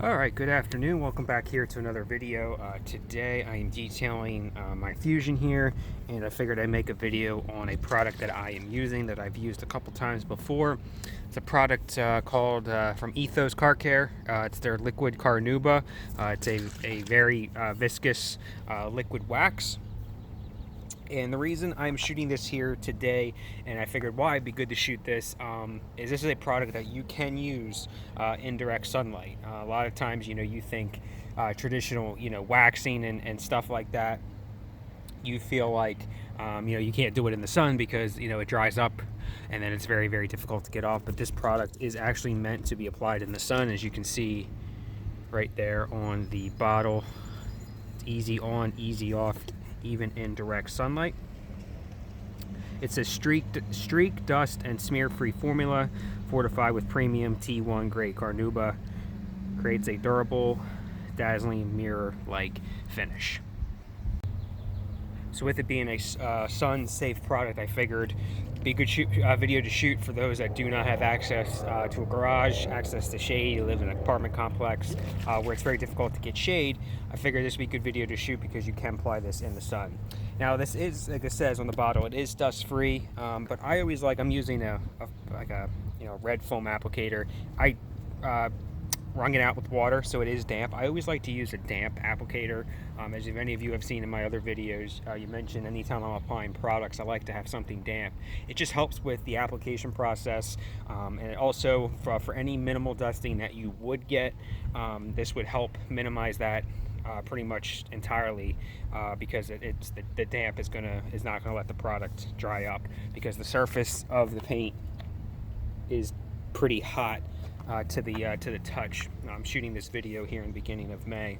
Alright, good afternoon. Welcome back here to another video. Today I am detailing my Fusion here, and I figured I'd make a video on a product that I am using that I've used a couple times before. It's a product called from Ethos Car Care. It's their liquid Carnauba. It's a very viscous liquid wax. And the reason I'm shooting this here today, and I figured why it'd be good to shoot this, is this is a product that you can use in direct sunlight. A lot of times, you think traditional, waxing and stuff like that, you feel like, you can't do it in the sun because, it dries up and then it's very, very difficult to get off. But this product is actually meant to be applied in the sun, as you can see right there on the bottle. It's easy on, easy off, even in direct sunlight. It's a streak, dust, and smear-free formula fortified with premium T1 grade Carnauba. Creates a durable, dazzling mirror-like finish. So with it being a sun-safe product, I figured it'd be a good video to shoot for those that do not have access to a garage, access to shade. You live in an apartment complex where it's very difficult to get shade. I figured this would be a good video to shoot because you can apply this in the sun. Now this is, like it says on the bottle, it is dust-free, but I always I'm using a red foam applicator. I wrung it out with water, so it is damp. I always like to use a damp applicator. As if any of you have seen in my other videos, you mentioned anytime I'm applying products, I like to have something damp. It just helps with the application process, and it also, for any minimal dusting that you would get, this would help minimize that pretty much entirely, because it's the damp is not gonna let the product dry up, because the surface of the paint is pretty hot to the touch. I'm shooting this video here in the beginning of May.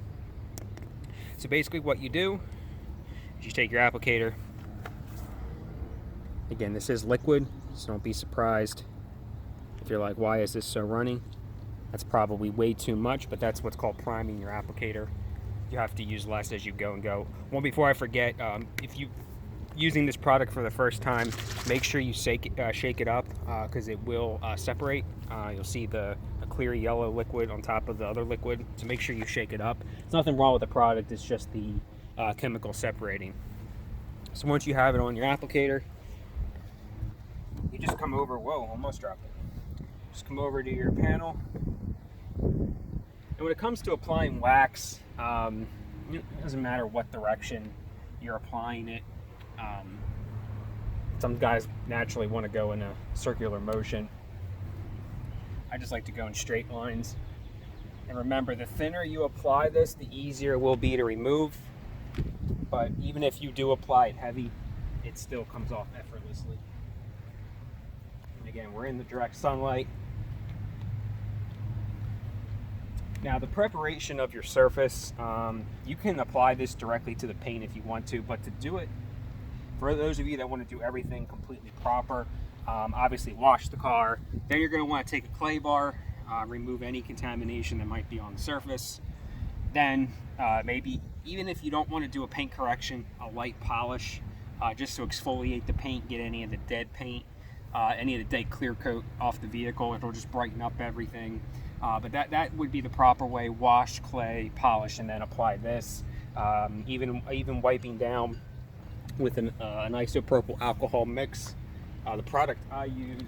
So basically what you do is you take your applicator. Again, this is liquid, so don't be surprised if you're like, why is this so runny? That's probably way too much, but that's what's called priming your applicator. You have to use less as you go and go. Well, before I forget, if you using this product for the first time, make sure you shake it up, because it will separate. You'll see a clear yellow liquid on top of the other liquid, so make sure you shake it up. There's nothing wrong with the product, it's just the chemical separating. So once you have it on your applicator, you just come over, whoa, almost dropped it. Just come over to your panel. And when it comes to applying wax, it doesn't matter what direction you're applying it. Some guys naturally want to go in a circular motion. I just like to go in straight lines. And remember, the thinner you apply this, the easier it will be to remove. But even if you do apply it heavy, it still comes off effortlessly. And again, we're in the direct sunlight. Now, the preparation of your surface, you can apply this directly to the paint if you want to, but to do it, for those of you that want to do everything completely proper, obviously wash the car. Then you're going to want to take a clay bar, remove any contamination that might be on the surface. Then maybe, even if you don't want to do a paint correction, a light polish, just to exfoliate the paint, get any of the dead paint, any of the dead clear coat off the vehicle. It'll just brighten up everything. But that would be the proper way: wash, clay, polish, and then apply this. Even wiping down with an isopropyl alcohol mix. The product I used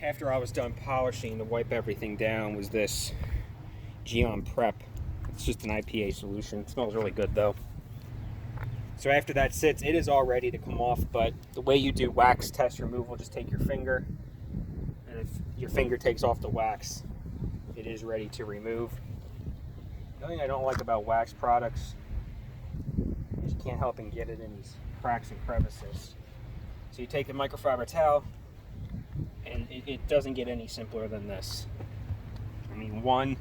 after I was done polishing to wipe everything down was this Geon Prep. It's just an IPA solution. It smells really good though. So after that sits, it is all ready to come off, but the way you do wax test removal, just take your finger, and if your finger takes off the wax, it is ready to remove. The only thing I don't like about wax products is you can't help and get it in these cracks and crevices. So you take a microfiber towel, and it doesn't get any simpler than this. I mean, one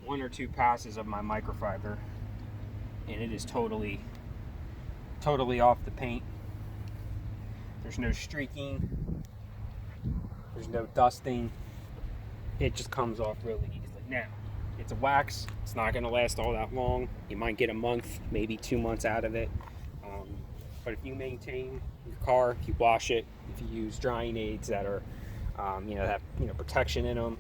or two passes of my microfiber, and it is totally off the paint. There's no streaking, there's no dusting. It just comes off really easily. Now, it's a wax, it's not going to last all that long. You might get a month, maybe 2 months out of it. But if you maintain your car, if you wash it, if you use drying aids that are, have protection in them,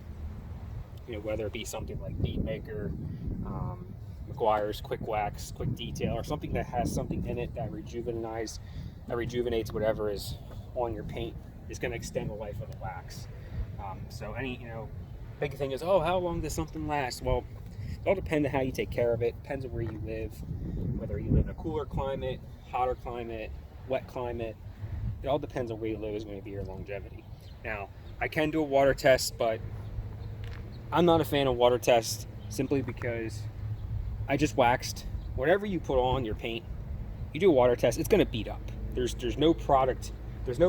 whether it be something like Bead Maker, McGuire's Quick Wax, Quick Detail, or something that has something in it that rejuvenates whatever is on your paint, is going to extend the life of the wax. So any, big thing is, oh, how long does something last? Well, it all depends on how you take care of it. Depends on where you live, whether you live in a cooler climate, hotter climate, wet climate. It all depends on where you live is going to be your longevity. Now, I can do a water test, but I'm not a fan of water tests simply because I just waxed. Whatever you put on your paint, you do a water test, it's going to beat up. There's no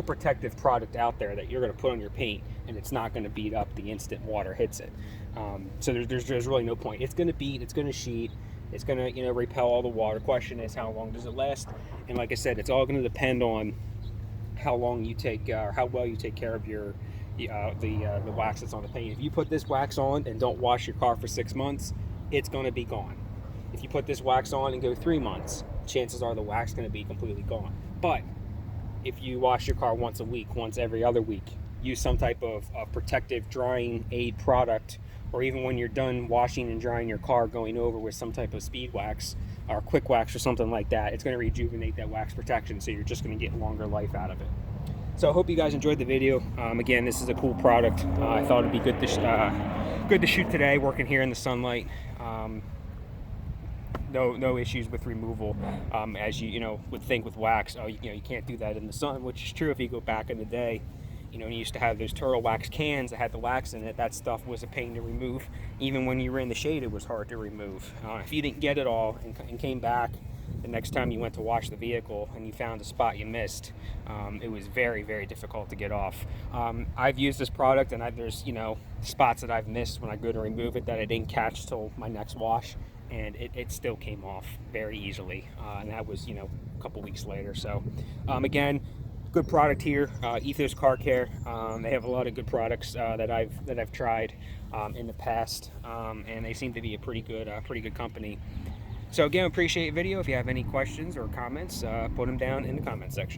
protective product out there that you're going to put on your paint and it's not going to beat up the instant water hits it. So there's really no point. It's going to beat, it's going to sheet, it's going to repel all the water. Question is, how long does it last? And like I said, it's all going to depend on how long you take, or how well you take care of your the wax that's on the paint. If you put this wax on and don't wash your car for 6 months, it's going to be gone. If you put this wax on and go 3 months, chances are the wax is going to be completely gone. But if you wash your car once a week, once every other week, use some type of protective drying aid product, or even when you're done washing and drying your car, going over with some type of speed wax or quick wax or something like that, it's going to rejuvenate that wax protection, so you're just going to get longer life out of it. So I hope you guys enjoyed the video. Again, this is a cool product. I thought it'd be good to shoot today, working here in the sunlight. No issues with removal, as you would think with wax. Oh, you can't do that in the sun, which is true. If you go back in the day, you used to have those turtle wax cans that had the wax in it. That stuff was a pain to remove. Even when you were in the shade, it was hard to remove. If you didn't get it all and came back the next time you went to wash the vehicle and you found a spot you missed, it was very, very difficult to get off. I've used this product, and there's spots that I've missed when I go to remove it that I didn't catch till my next wash, and it still came off very easily, and that was a couple weeks later. So again, good product here, Ethos Car Care. They have a lot of good products that I've tried in the past, and they seem to be a pretty good company. So again, appreciate the video. If you have any questions or comments, put them down in the comment section.